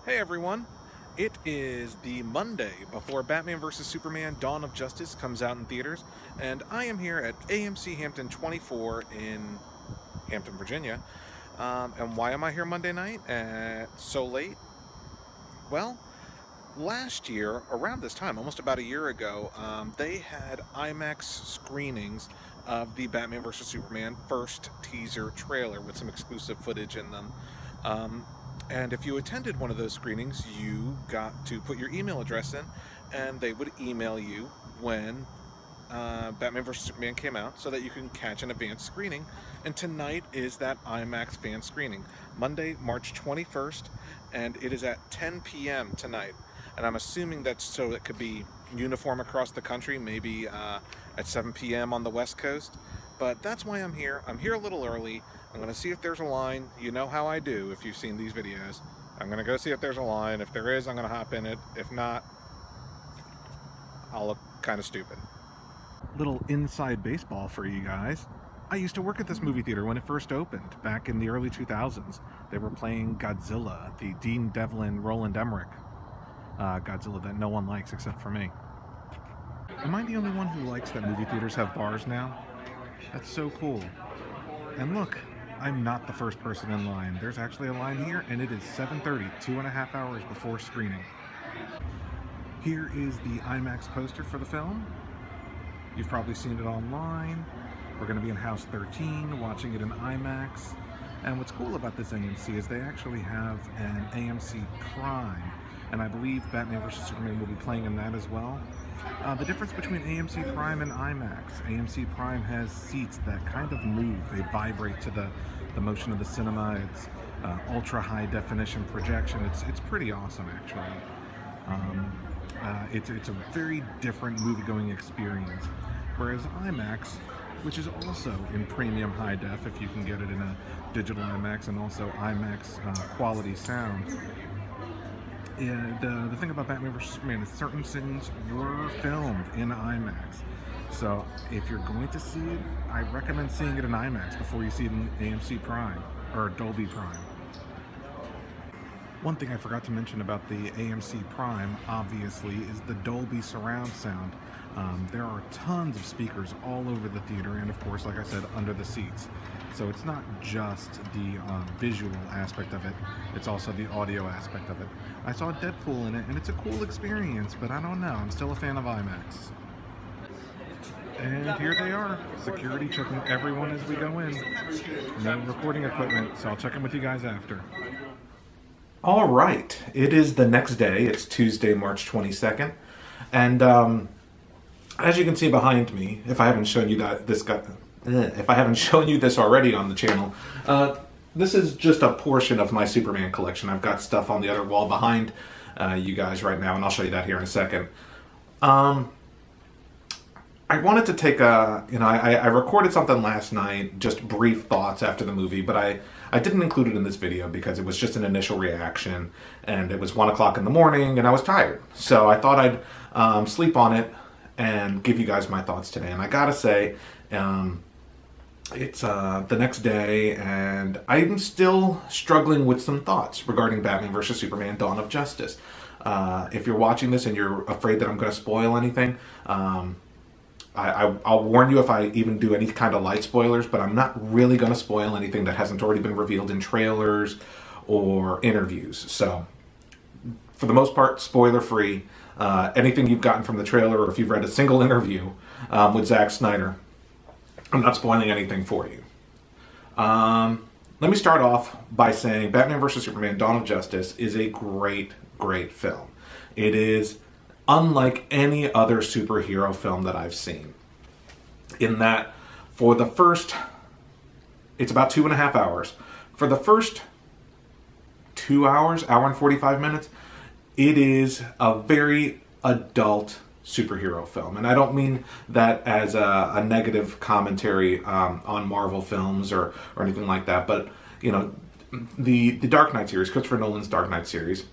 Hey everyone, it is the Monday before Batman vs. Superman Dawn of Justice comes out in theaters, and I am here at AMC Hampton 24 in Hampton, Virginia. And why am I here Monday night so late? Well, last year, around this time, almost about a year ago, they had IMAX screenings of the Batman vs. Superman first teaser trailer with some exclusive footage in them. And if you attended one of those screenings, you got to put your email address in, and they would email you when Batman vs. Superman came out so that you can catch an advanced screening. And tonight is that IMAX fan screening, Monday, March 21st, and it is at 10 p.m. tonight. And I'm assuming that's so it could be uniform across the country, maybe at 7 p.m. on the West Coast. But that's why I'm here. I'm here a little early. I'm going to see if there's a line. You know how I do if you've seen these videos. I'm going to go see if there's a line. If there is, I'm going to hop in it. If not, I'll look kind of stupid. Little inside baseball for you guys. I used to work at this movie theater when it first opened, back in the early 2000s. They were playing Godzilla, the Dean Devlin, Roland Emmerich Godzilla that no one likes except for me. Am I the only one who likes that movie theaters have bars now? That's so cool. And look, I'm not the first person in line. There's actually a line here, and it is 7:30, 2.5 hours before screening. Here is the IMAX poster for the film. You've probably seen it online. We're going to be in House 13, watching it in IMAX. And what's cool about this AMC is they actually have an AMC Prime, and I believe Batman vs. Superman will be playing in that as well. The difference between AMC Prime and IMAX: AMC Prime has seats that kind of move. They vibrate to the motion of the cinema. It's ultra high definition projection. It's pretty awesome, actually. It's a very different movie-going experience. Whereas IMAX, which is also in premium high def if you can get it in a digital IMAX, and also IMAX quality sound. And the thing about Batman vs. Superman is certain scenes were filmed in IMAX. So if you're going to see it, I recommend seeing it in IMAX before you see it in AMC Prime, or Dolby Prime. One thing I forgot to mention about the AMC Prime, obviously, is the Dolby surround sound. There are tons of speakers all over the theater, and of course, like I said, under the seats. So it's not just the visual aspect of it, it's also the audio aspect of it. I saw Deadpool in it, and it's a cool experience, but I don't know, I'm still a fan of IMAX. And here they are, security checking everyone as we go in. No recording equipment, so I'll check in with you guys after. All right, it is the next day. It's Tuesday, March 22nd, and as you can see behind me, if I haven't shown you if I haven't shown you this already on the channel, this is just a portion of my Superman collection. I've got stuff on the other wall behind you guys right now, and I'll show you that here in a second. I wanted to take I recorded something last night, just brief thoughts after the movie, but I didn't include it in this video because it was just an initial reaction, and it was 1 o'clock in the morning, and I was tired. So I thought I'd sleep on it and give you guys my thoughts today. And I gotta say, it's the next day, and I'm still struggling with some thoughts regarding Batman vs. Superman Dawn of Justice. If you're watching this and you're afraid that I'm going to spoil anything, I'll warn you if I even do any kind of light spoilers, but I'm not really going to spoil anything that hasn't already been revealed in trailers or interviews. So, for the most part, spoiler-free. Anything you've gotten from the trailer, or if you've read a single interview with Zack Snyder, I'm not spoiling anything for you. Let me start off by saying Batman vs. Superman Dawn of Justice is a great, great film. It is unlike any other superhero film that I've seen, in that for the first, it's about 2.5 hours. For the first 2 hours, hour and 45 minutes, it is a very adult superhero film. And I don't mean that as a negative commentary on Marvel films or anything like that, but, you know, the Dark Knight series, Christopher Nolan's Dark Knight series,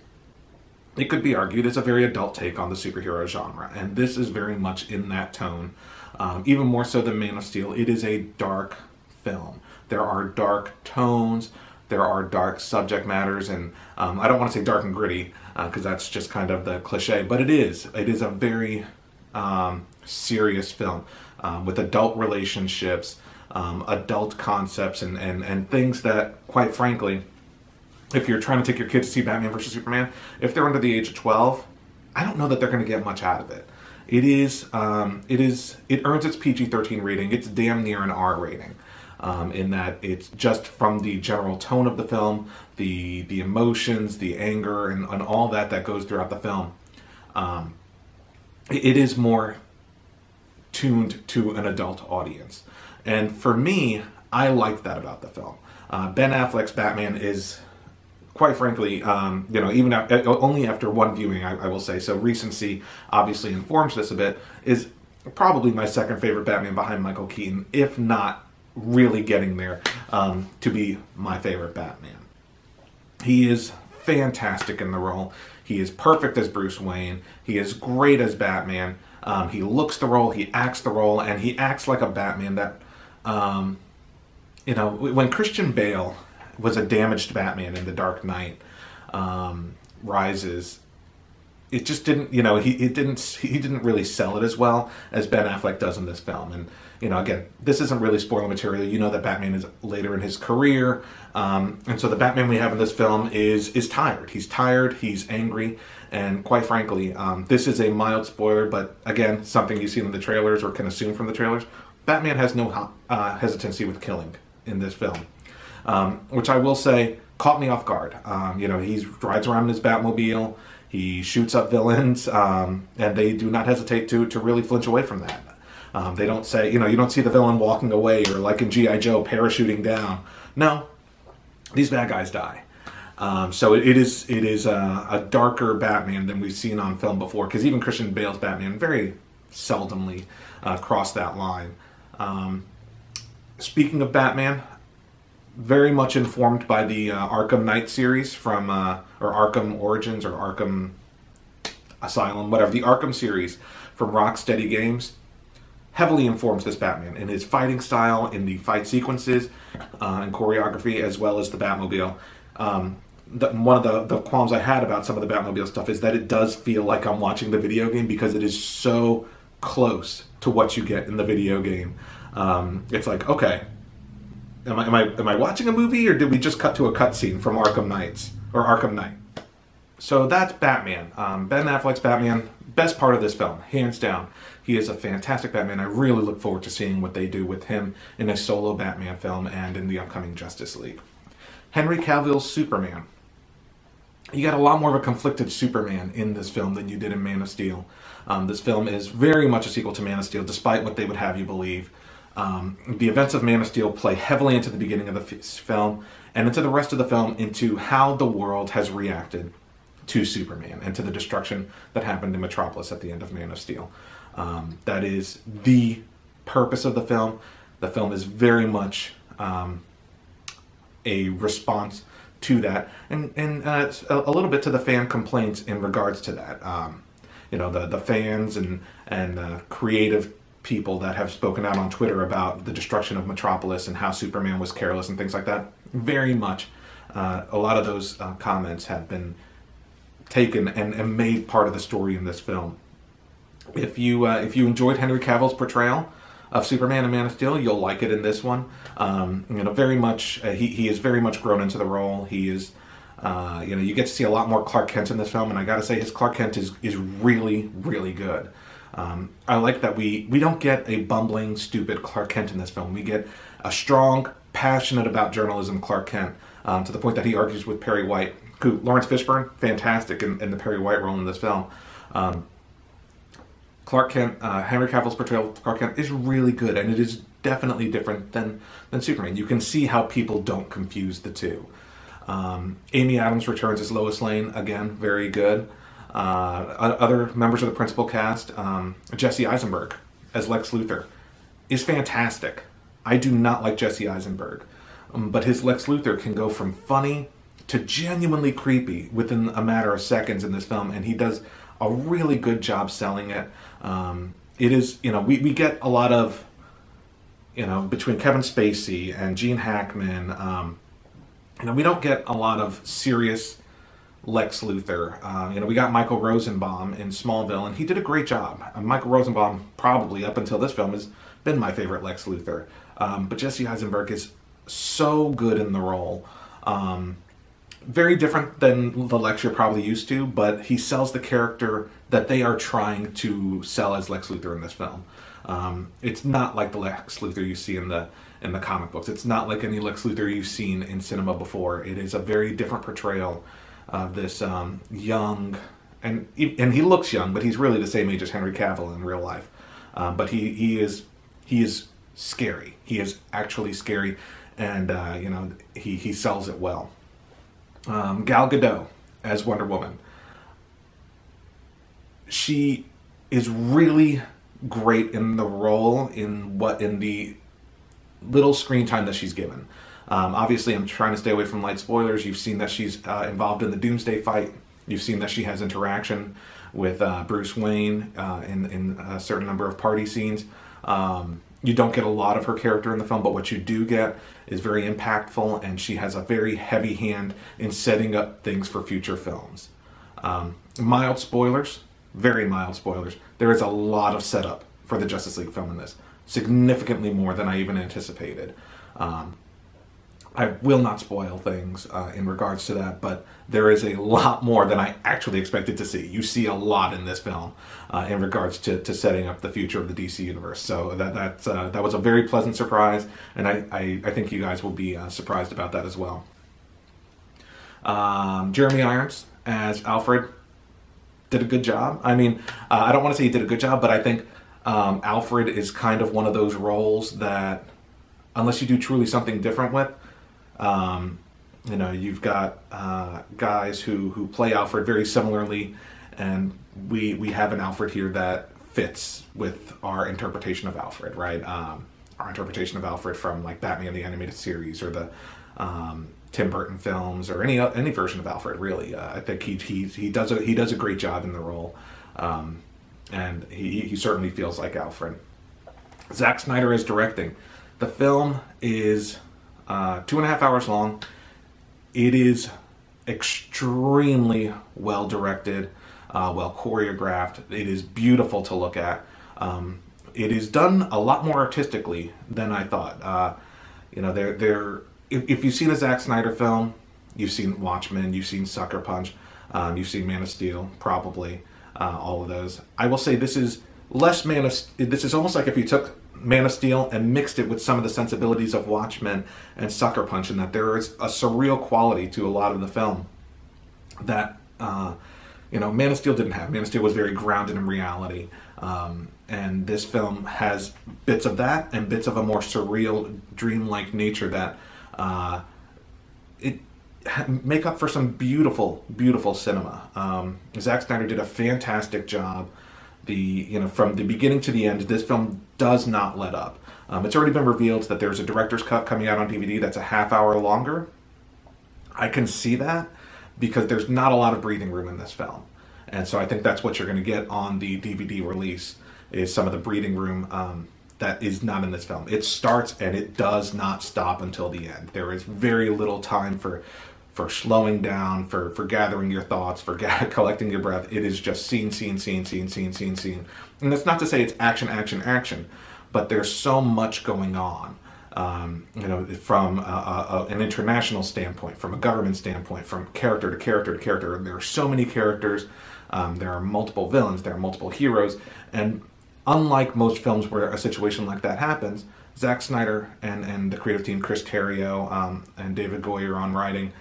it could be argued is a very adult take on the superhero genre, and this is very much in that tone. Even more so than Man of Steel, it is a dark film. There are dark tones, there are dark subject matters, and I don't want to say dark and gritty because that's just kind of the cliche, but it is a very serious film with adult relationships, adult concepts, and things that, quite frankly, if you're trying to take your kids to see Batman versus Superman, if they're under the age of 12, I don't know that they're going to get much out of it. It earns its PG-13 rating. It's damn near an R rating, in that it's just from the general tone of the film, the emotions, the anger, and all that goes throughout the film. It is more tuned to an adult audience. And for me, I like that about the film. Ben Affleck's Batman is, quite frankly, even only after one viewing, I will say, so recency obviously informs this a bit, is probably my second favorite Batman behind Michael Keaton, if not really getting there to be my favorite Batman. He is fantastic in the role. He is perfect as Bruce Wayne. He is great as Batman. He looks the role, he acts the role, and he acts like a Batman that, when Christian Bale was a damaged Batman in The Dark Knight Rises, it just didn't, he didn't really sell it as well as Ben Affleck does in this film. And again, this isn't really spoiler material. You know that Batman is later in his career, and so the Batman we have in this film is tired. He's tired. He's angry, and quite frankly, this is a mild spoiler, but again, something you see in the trailers or can assume from the trailers. Batman has no hesitancy with killing in this film. Which I will say caught me off guard. He rides around in his Batmobile, he shoots up villains, and they do not hesitate to really flinch away from that. They don't say, you don't see the villain walking away or like in G.I. Joe parachuting down. No, these bad guys die. So it is a darker Batman than we've seen on film before, because even Christian Bale's Batman very seldomly crossed that line. Speaking of Batman, very much informed by the Arkham Knight series from, or Arkham Origins or Arkham Asylum, whatever, the Arkham series from Rocksteady Games, heavily informs this Batman in his fighting style, in the fight sequences, and choreography, as well as the Batmobile. One of the qualms I had about some of the Batmobile stuff is that it does feel like I'm watching the video game because it is so close to what you get in the video game. It's like, okay, am I watching a movie, or did we just cut to a cutscene from Arkham Knights or Arkham Knight? So that's Batman. Ben Affleck's Batman, best part of this film, hands down. He is a fantastic Batman. I really look forward to seeing what they do with him in a solo Batman film and in the upcoming Justice League. Henry Cavill's Superman. You got a lot more of a conflicted Superman in this film than you did in Man of Steel. This film is very much a sequel to Man of Steel, despite what they would have you believe. The events of Man of Steel play heavily into the beginning of the film and into the rest of the film, into how the world has reacted to Superman and to the destruction that happened in Metropolis at the end of Man of Steel. That is the purpose of the film. The film is very much a response to that, and a little bit to the fan complaints in regards to that. The fans and creative people that have spoken out on Twitter about the destruction of Metropolis and how Superman was careless and things like that. Very much, a lot of those comments have been taken and made part of the story in this film. If you enjoyed Henry Cavill's portrayal of Superman in Man of Steel, you'll like it in this one. Very much, he is very much grown into the role. He is, you get to see a lot more Clark Kent in this film, and I gotta say his Clark Kent is really, really good. I like that we don't get a bumbling, stupid Clark Kent in this film. We get a strong, passionate about journalism Clark Kent, to the point that he argues with Perry White, who, Lawrence Fishburne, fantastic in the Perry White role in this film. Clark Kent, Henry Cavill's portrayal of Clark Kent is really good, and it is definitely different than Superman. You can see how people don't confuse the two. Amy Adams returns as Lois Lane, again, very good. Other members of the principal cast, Jesse Eisenberg as Lex Luthor is fantastic. I do not like Jesse Eisenberg, but his Lex Luthor can go from funny to genuinely creepy within a matter of seconds in this film, and he does a really good job selling it. It is, we get a lot of, between Kevin Spacey and Gene Hackman, we don't get a lot of serious Lex Luthor. We got Michael Rosenbaum in Smallville, and he did a great job. Michael Rosenbaum, probably up until this film, has been my favorite Lex Luthor. But Jesse Eisenberg is so good in the role. Very different than the Lex you're probably used to, but he sells the character that they are trying to sell as Lex Luthor in this film. It's not like the Lex Luthor you see in the comic books. It's not like any Lex Luthor you've seen in cinema before. It is a very different portrayal of this young, and he looks young, but he's really the same age as Henry Cavill in real life. But he is scary. He is actually scary, and he sells it well. Gal Gadot as Wonder Woman. She is really great in the role in the little screen time that she's given. Obviously, I'm trying to stay away from light spoilers. You've seen that she's involved in the Doomsday fight. You've seen that she has interaction with Bruce Wayne in a certain number of party scenes. You don't get a lot of her character in the film, but what you do get is very impactful, and she has a very heavy hand in setting up things for future films. Mild spoilers, very mild spoilers. There is a lot of setup for the Justice League film in this, significantly more than I even anticipated. I will not spoil things in regards to that, but there is a lot more than I actually expected to see. You see a lot in this film in regards to setting up the future of the DC universe. So that was a very pleasant surprise, and I think you guys will be surprised about that as well. Jeremy Irons as Alfred did a good job. I mean, I don't want to say he did a good job, but I think Alfred is kind of one of those roles that, unless you do truly something different with, you've got guys who play Alfred very similarly, and we have an Alfred here that fits with our interpretation of Alfred, right? Our interpretation of Alfred from like Batman the Animated Series or the Tim Burton films or any version of Alfred, really. I think he does a great job in the role, and he certainly feels like Alfred. Zack Snyder is directing. The film is 2.5 hours long. It is extremely well directed, well choreographed. It is beautiful to look at. It is done a lot more artistically than I thought. If you've seen a Zack Snyder film, you've seen Watchmen, you've seen Sucker Punch, you've seen Man of Steel, probably all of those. I will say this is less this is almost like if you took Man of Steel and mixed it with some of the sensibilities of Watchmen and Sucker Punch, in that there is a surreal quality to a lot of the film that Man of Steel didn't have. Man of Steel was very grounded in reality, and this film has bits of that and bits of a more surreal, dreamlike nature that it make up for some beautiful, beautiful cinema. Zack Snyder did a fantastic job. From the beginning to the end, this film does not let up. It's already been revealed that there's a director's cut coming out on DVD that's a half hour longer. I can see that because there's not a lot of breathing room in this film. And so I think that's what you're going to get on the DVD release, is some of the breathing room that is not in this film. It starts and it does not stop until the end. There is very little time for slowing down, for gathering your thoughts, for collecting your breath. It is just scene, scene, scene, scene, scene, scene, scene. And that's not to say it's action, action, action, but there's so much going on. From an international standpoint, from a government standpoint, from character to character to character. There are so many characters. There are multiple villains. There are multiple heroes. And unlike most films where a situation like that happens, Zack Snyder and the creative team, Chris Terrio and David Goyer on writing,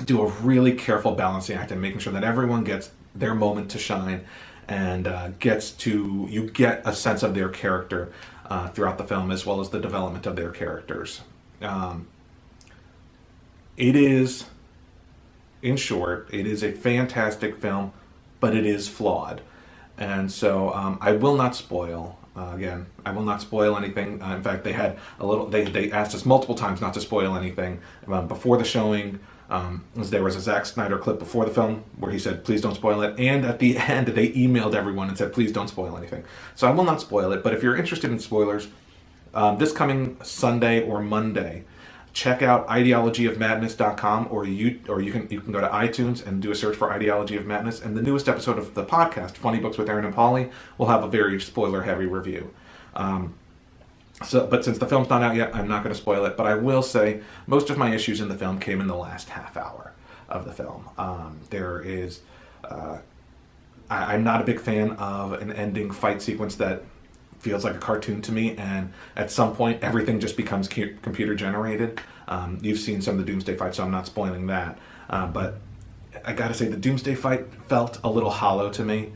do a really careful balancing act in making sure that everyone gets their moment to shine and you get a sense of their character throughout the film, as well as the development of their characters. It is, in short, it is a fantastic film, but it is flawed. And so I will not spoil. Again, I will not spoil anything. In fact, they asked us multiple times not to spoil anything. Before the showing, there was a Zack Snyder clip before the film where he said, please don't spoil it. And at the end, they emailed everyone and said, please don't spoil anything. So I will not spoil it. But if you're interested in spoilers, this coming Sunday or Monday, check out ideologyofmadness.com, or you can go to iTunes and do a search for Ideology of Madness, and the newest episode of the podcast, Funny Books with Aaron and Polly, will have a very spoiler-heavy review. But since the film's not out yet, I'm not going to spoil it. But I will say most of my issues in the film came in the last half hour of the film. I'm not a big fan of an ending fight sequence that feels like a cartoon to me, and at some point everything just becomes computer generated. You've seen some of the Doomsday fights, so I'm not spoiling that. But I gotta say, the Doomsday fight felt a little hollow to me.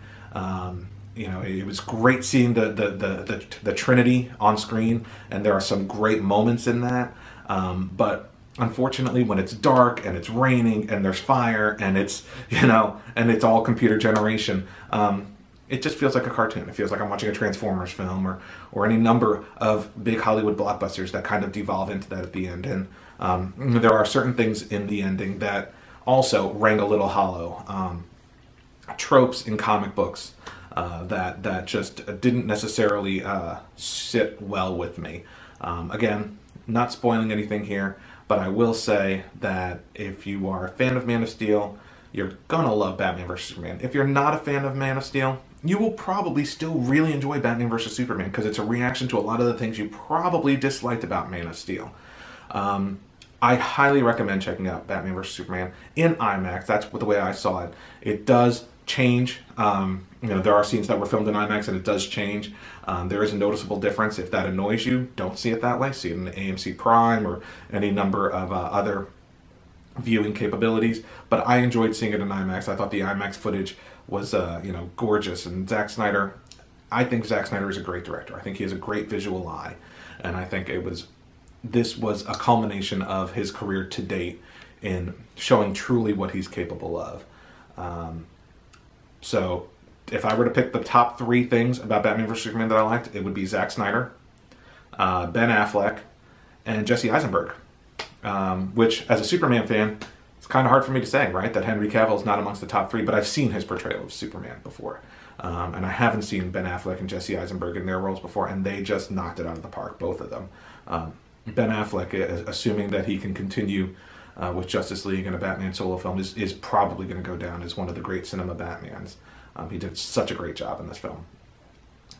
It was great seeing the Trinity on screen, and there are some great moments in that. But unfortunately, when it's dark and it's raining and there's fire and it's all computer generation, it just feels like a cartoon. It feels like I'm watching a Transformers film or any number of big Hollywood blockbusters that kind of devolve into that at the end. And there are certain things in the ending that also rang a little hollow. Tropes in comic books that just didn't necessarily sit well with me. Again, not spoiling anything here, but I will say that if you are a fan of Man of Steel, you're gonna love Batman vs. Superman. If you're not a fan of Man of Steel, you will probably still really enjoy Batman vs. Superman, because it's a reaction to a lot of the things you probably disliked about Man of Steel. I highly recommend checking out Batman vs. Superman in IMAX. That's the way I saw it. It does change. There are scenes that were filmed in IMAX, and it does change. There is a noticeable difference. If that annoys you, don't see it that way. See it in AMC Prime or any number of other viewing capabilities. But I enjoyed seeing it in IMAX. I thought the IMAX footage was gorgeous. And I think Zack Snyder is a great director. I think he has a great visual eye, and I think this was a culmination of his career to date in showing truly what he's capable of. So if I were to pick the top 3 things about Batman vs. Superman that I liked, it would be Zack Snyder, Ben Affleck, and Jesse Eisenberg. Which, as a Superman fan, it's kind of hard for me to say, right? That Henry Cavill is not amongst the top 3, but I've seen his portrayal of Superman before. And I haven't seen Ben Affleck and Jesse Eisenberg in their roles before, and they just knocked it out of the park, both of them. Ben Affleck, assuming that he can continue with Justice League and a Batman solo film, is probably going to go down as one of the great cinema Batmans. He did such a great job in this film.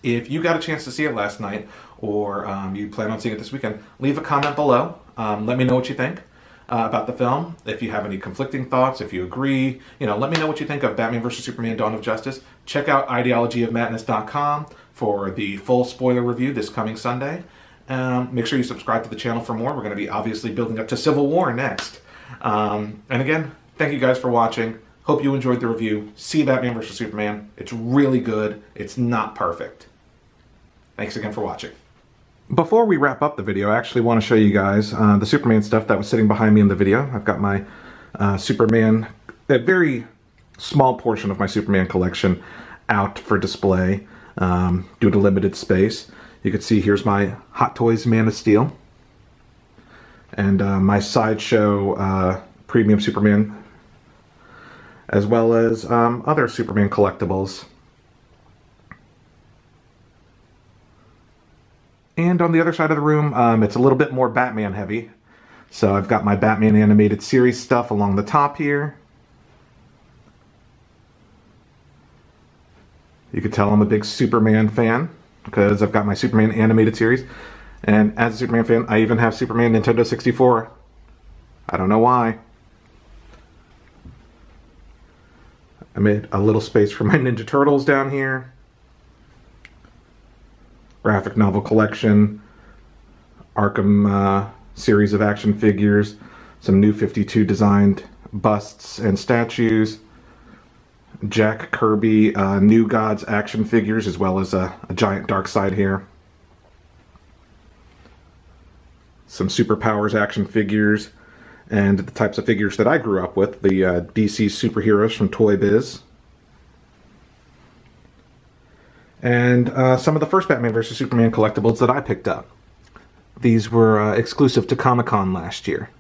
If you got a chance to see it last night, or you plan on seeing it this weekend, leave a comment below. Let me know what you think about the film. If you have any conflicting thoughts, if you agree, let me know what you think of Batman vs. Superman: Dawn of Justice. Check out ideologyofmadness.com for the full spoiler review this coming Sunday. Make sure you subscribe to the channel for more. We're going to be obviously building up to Civil War next. And again, thank you guys for watching. Hope you enjoyed the review. See Batman vs. Superman. It's really good. It's not perfect. Thanks again for watching. Before we wrap up the video, I actually want to show you guys the Superman stuff that was sitting behind me in the video. I've got my Superman, a very small portion of my Superman collection out for display due to limited space. You can see here's my Hot Toys Man of Steel and my Sideshow Premium Superman, as well as other Superman collectibles. And on the other side of the room, it's a little bit more Batman heavy. So I've got my Batman animated series stuff along the top here. You can tell I'm a big Superman fan because I've got my Superman animated series. And as a Superman fan, I even have Superman Nintendo 64. I don't know why. I made a little space for my Ninja Turtles down here. Graphic novel collection, Arkham series of action figures, some New 52 designed busts and statues, Jack Kirby New Gods action figures, as well as a giant Darkseid here. Some Superpowers action figures, and the types of figures that I grew up with, the DC superheroes from Toy Biz. And some of the first Batman vs. Superman collectibles that I picked up. These were exclusive to Comic-Con last year.